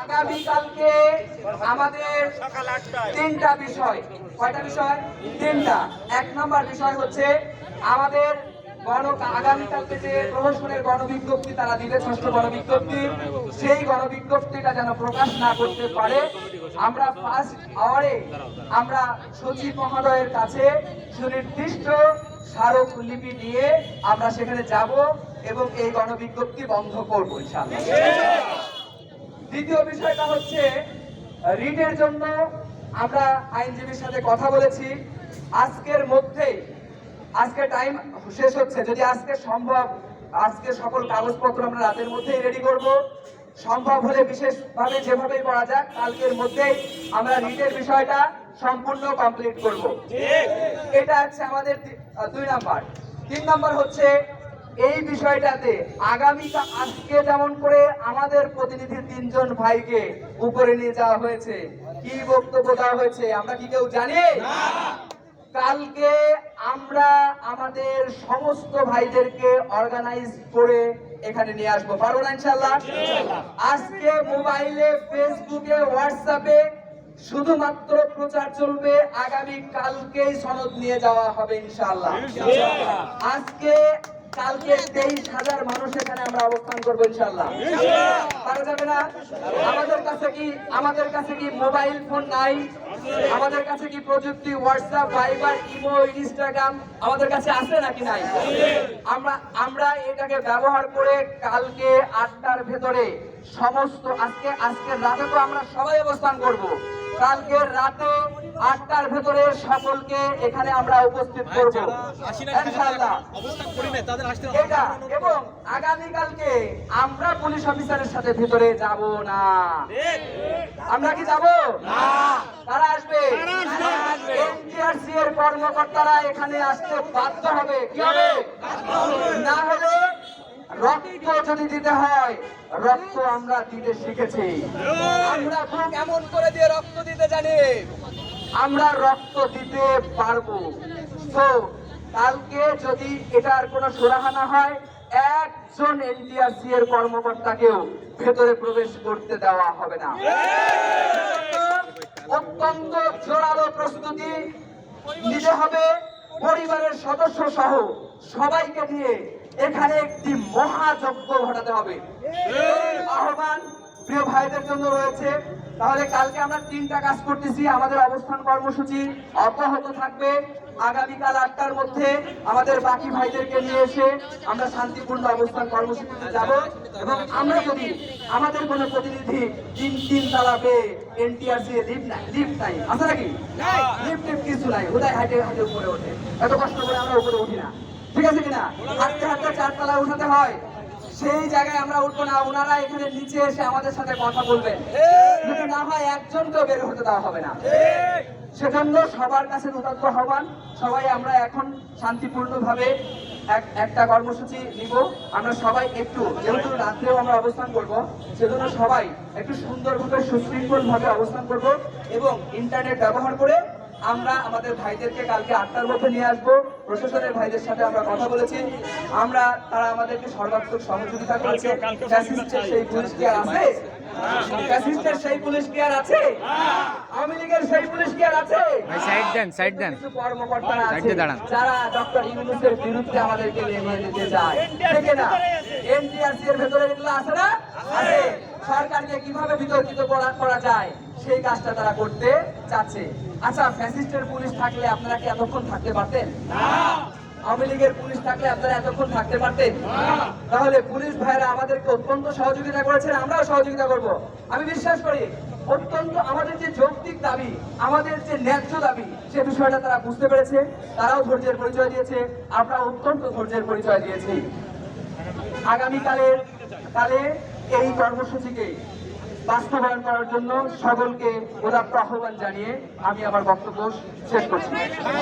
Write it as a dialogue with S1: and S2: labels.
S1: আগামীকালকে আমাদের তিনটা বিষয়, কয়টা বিষয়? তিনটা। এক নম্বর বিষয় হচ্ছে আমাদের আগামীকালকে যে প্রহসনের গণবিজ্ঞপ্তি তারা দিবে, ষষ্ঠ গণবিজ্ঞপ্তি, সেই গণবিজ্ঞপ্তিটা যেন প্রকাশ না করতে পারে আমরা ফার্স্ট আওয়ারে আমরা সচিব মহোদয়ের কাছে সুনির্দিষ্ট স্মারকলিপি দিয়ে আমরা সেখানে যাব এবং এই গণবিজ্ঞপ্তি বন্ধ করব ইনশাআল্লাহ। দ্বিতীয় বিষয়টা হচ্ছে রিটের জন্য আমরা আইনজীবীর সাথে কথা বলেছি। আজকের মধ্যেই, আজকে টাইম শেষ হচ্ছে, যদি আজকে সম্ভব আজকে সকল কাগজপত্র আমরা রাতের মধ্যেই রেডি করব, সম্ভব হলে বিশেষভাবে যেভাবেই করা যাক কালকের মধ্যেই আমরা রিটের বিষয়টা সম্পূর্ণ কমপ্লিট করব। এটা হচ্ছে আমাদের 2 নাম্বার। 3 নাম্বার হচ্ছে এই বিষয়টাতে আগামীকাল আজকে যেমন করে আমাদের প্রতিনিধি 3 জন ভাইকে উপরে নিয়ে যাওয়া হয়েছে, কি বক্তব্য দেওয়া হয়েছে আমরা কি কেউ জানি? কালকে আমরা আমাদের সমস্ত ভাইদেরকে অর্গানাইজ করে এখানে নিয়ে আসবো, পারবো না ইনশাআল্লাহ? আজকে মোবাইলে, ফেসবুকে, হোয়াটসঅ্যাপে শুধুমাত্র প্রচার চলবে, আগামী কালকেই সনদ নিয়ে যাওয়া হবে ইনশাআল্লাহ। আজকে কালকে 23,000 মানুষ এখানে আমরা অবস্থান করবো ইনশাআল্লাহ। পারা যাবে না? আমাদের কাছে কি মোবাইল ফোন নাই? আমাদের কাছে কি প্রযুক্তি, হোয়াটসঅ্যাপ, ভাইবার, ইমো, ইনস্টাগ্রাম আমাদের কাছে আছে নাকি নাই? আমরা এটাকে ব্যবহার করে কালকে 8টার ভেতরে সমস্ত আজকে রাতে তো আমরা সবাই অবস্থান করব, কালকে রাতে 8টার ভেতরে সকলকে এখানে আমরা উপস্থিত করব ইনশাআল্লাহ। এটা এবং আগামীকালকে আমরা পুলিশ অফিসারের সাথে ভিতরে যাব না। আমরা কি যাব না? কারা আসবে? এনটিআরসি এর কর্মকর্তারা এখানে আসতে বাধ্য হবে। কি হবে? না হলে রক্ত যদি দিতে হয়, রক্ত আমরা দিতে শিখেছি, আমরা বুক এমন করে দিয়ে রক্ত দিতে জানি, আমরা রক্ত দিতে পারবো। তো কালকে যদি এটার কোনো সুরাহা না হয়, একজন এনটিআরসি এর কর্মকর্তাকেও ভেতরে প্রবেশ করতে দেওয়া হবে না। অত্যন্ত জোরালো প্রস্তুতি নিতে হবে, পরিবারের সদস্য সহ সবাইকে নিয়ে এখানে একটি মহাযজ্ঞ ঘটাতে হবে। আহ্বান প্রিয় ভাইদের জন্য রয়েছে। তাহলে কালকে আমরা 3টা কাজ করতেছি। আমাদের অবস্থান কর্মসূচি অব্যাহত থাকবে। আগামীকাল 8টার মধ্যে আমাদের বাকি ভাইদেরকে নিয়ে এসে আমরা শান্তিপূর্ণ অবস্থান কর্মসূচিতে যাব এবং আমরা যদি আমাদের কোনো প্রতিনিধি 3 তলা পেয়ে এনটিআরসি লিফট নাই, আছে নাকি? লিফট কিছু নাই, উদয় হাইটে হাইটে উপরে ওঠে, এত কষ্ট করে আমরা উপরে উঠি না, ঠিক আছে কিনা? হাঁটতে হাঁটতে 4 তলা উঠাতে হয়, সেই জায়গায় আমরা উঠবো না। ওনারা এখানে নিচে এসে আমাদের সাথে কথা বলবেন, যদি না হয় একজনকেও বের হতে দেওয়া হবে না। সেজন্য সবার কাছে উদাত্ত আহ্বান, সবাই আমরা এখন শান্তিপূর্ণভাবে একটা কর্মসূচি নিব। আমরা সবাই একটু, যেহেতু রাত্রেও আমরা অবস্থান করব, সেজন্য সবাই একটু সুন্দরভাবে সুশৃঙ্খল ভাবে অবস্থান করব এবং ইন্টারনেট ব্যবহার করে আমরা আমাদের ভাইদেরকে কালকে 8টার মধ্যে নিয়ে আসবো। প্রশাসনের ভাইদের সাথে আমরা কথা বলেছি, তারা আমাদেরকে সর্বাত্মক সহযোগিতা করেছে। ফ্যাসিস্টের সেই পুলিশ কি আর আছে? ফ্যাসিস্টের সেই পুলিশ কি আর আছে? আওয়ামী লীগের সেই পুলিশ কি আর আছে?
S2: সাইড দেন।
S1: কিছু কর্মকর্তারা আছে যারা ডক্টর ইউনূসের বিরুদ্ধে আমাদেরকে নিয়ে যেতে চায়, ঠিক না? এনটিআরসি এর ভেতরে এগুলো আছে না? আছে। সরকারকে কিভাবে বিতর্কিত করা যায় সেই কাজটা তারা করতে চাচ্ছে। আচ্ছা, ফ্যাসিস্টের পুলিশ থাকলে আপনারা কি এতক্ষণ থাকতে পারতেন? আওয়ামী লীগের পুলিশ থাকলে আপনারা এতক্ষণ থাকতে পারতেন? তাহলে পুলিশ ভাইরা আমাদেরকে অত্যন্ত সহযোগিতা করেছেন, আমরাও সহযোগিতা করব। আমি বিশ্বাস করি অত্যন্ত আমাদের যে যৌক্তিক দাবি, আমাদের যে ন্যায্য দাবি, সে বিষয়টা তারা বুঝতে পেরেছে, তারাও ধৈর্যের পরিচয় দিয়েছে, আমরা অত্যন্ত ধৈর্যের পরিচয় দিয়েছি। আগামীকালে এই কর্মসূচিকে বাস্তবায়ন করার জন্য সকলকে উদাত্ত আহ্বান জানিয়ে আমি আমার বক্তব্য শেষ করছি।